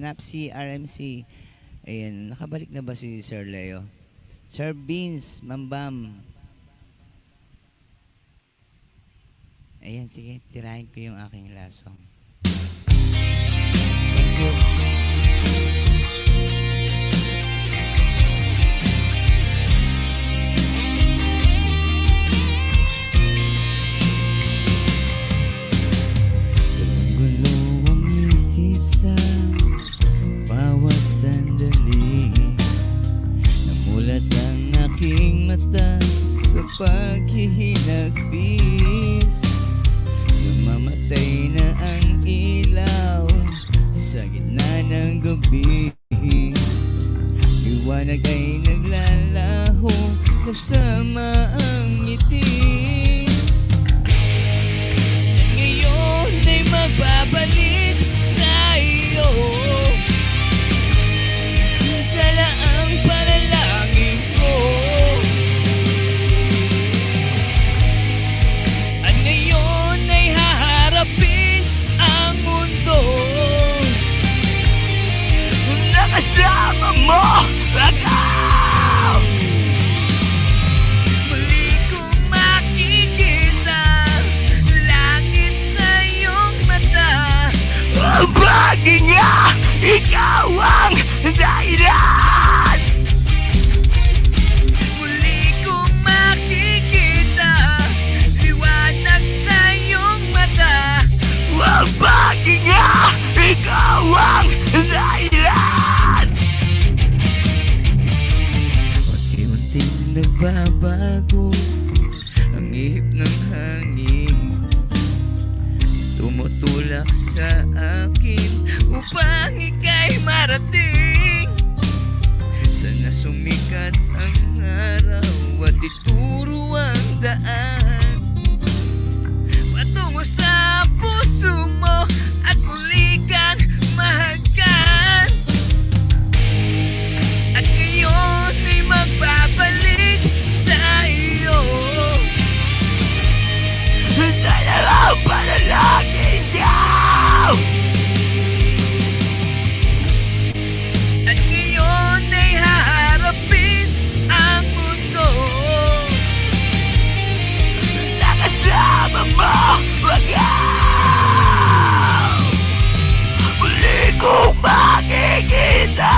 Napsi RMC. Ayan, nakabalik na ba si Sir Leo? Sir Beans, Mambam. Ayan, sige, tirahin ko yung aking last song. Thank you. Gulo ang isip sa bawat sandali. Namulat ang aking mata sa paghihinagpis. Namamatay na ang ilaw sa gitna ng gabi. Liwanag ay naglalaho kasama ang ngiti. Ngayon ay magbabalik sa iyo. Dala ang panalangin ko. At ngayon ay haharapin ang mundo. Nakasama mo ako. Muli kong makikita langit sa iyong mata. Ang bagay niya, ikaw ang dahilan. Muli kong makikita liwanag sa iyong mata. Ang bagay niya, ikaw ang dahilan. Unti-unting nagbabago ang ihip ng hangin. Tumutulak sa akin upang ika'y marating. Sana sumikat ang araw at ituro ang daan patungo sa puso mo at muli kang mahagkan. At ngayon ay magbabalik sa iyo. Dalawang panalangin niya. At ngayon ay haharapin ang mundo. Nakasama mo ako. Muli kong makikita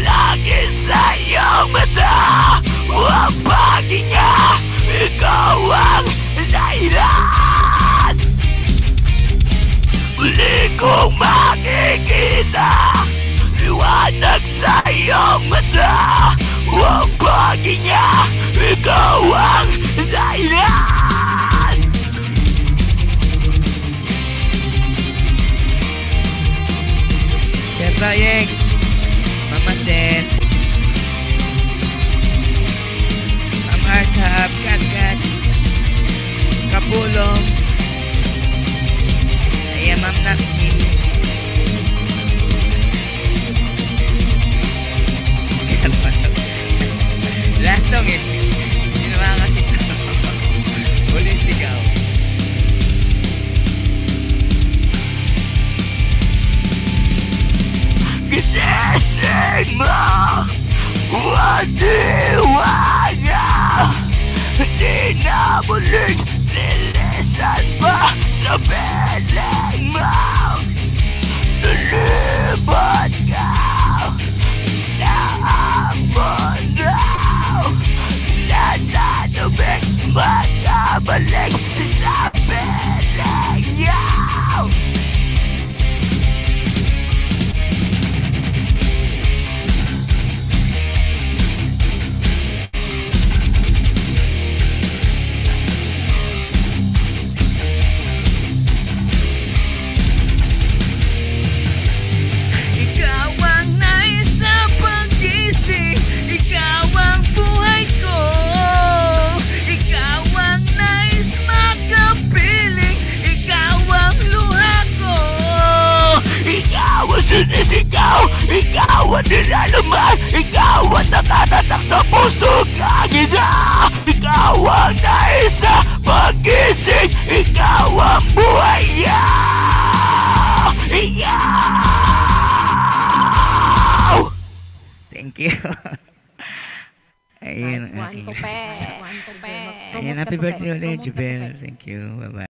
langit sa iyong mata. Ang bagay niya, ikaw ang dahilan. Muli kong makikita liwanag sa iyong mata. Ang bagay niya, ikaw ang dahilan. Sir Bayex, Mama Den, Ma'am Arthab, Kat, Kapulong, ayan Ma'am Napsi. Last song eh. Ginawa kasi huli sigaw. Gising mo ang diwana. Di na muling lilisan pa sa piling mo. Nalibot ka na ang mundo. Nananubig magkabalik sa piling niyo. Sinisigaw, ikaw ang nilalaman. Ikaw ang nakatatak sa puso kang ina. Ikaw ang nais sa pag-isig. Ikaw ang buhay niya. Thank you. Ayun, Nice one, Kupe. Ayan, happy birthday ulit, Jubel. Thank you. Bye-bye.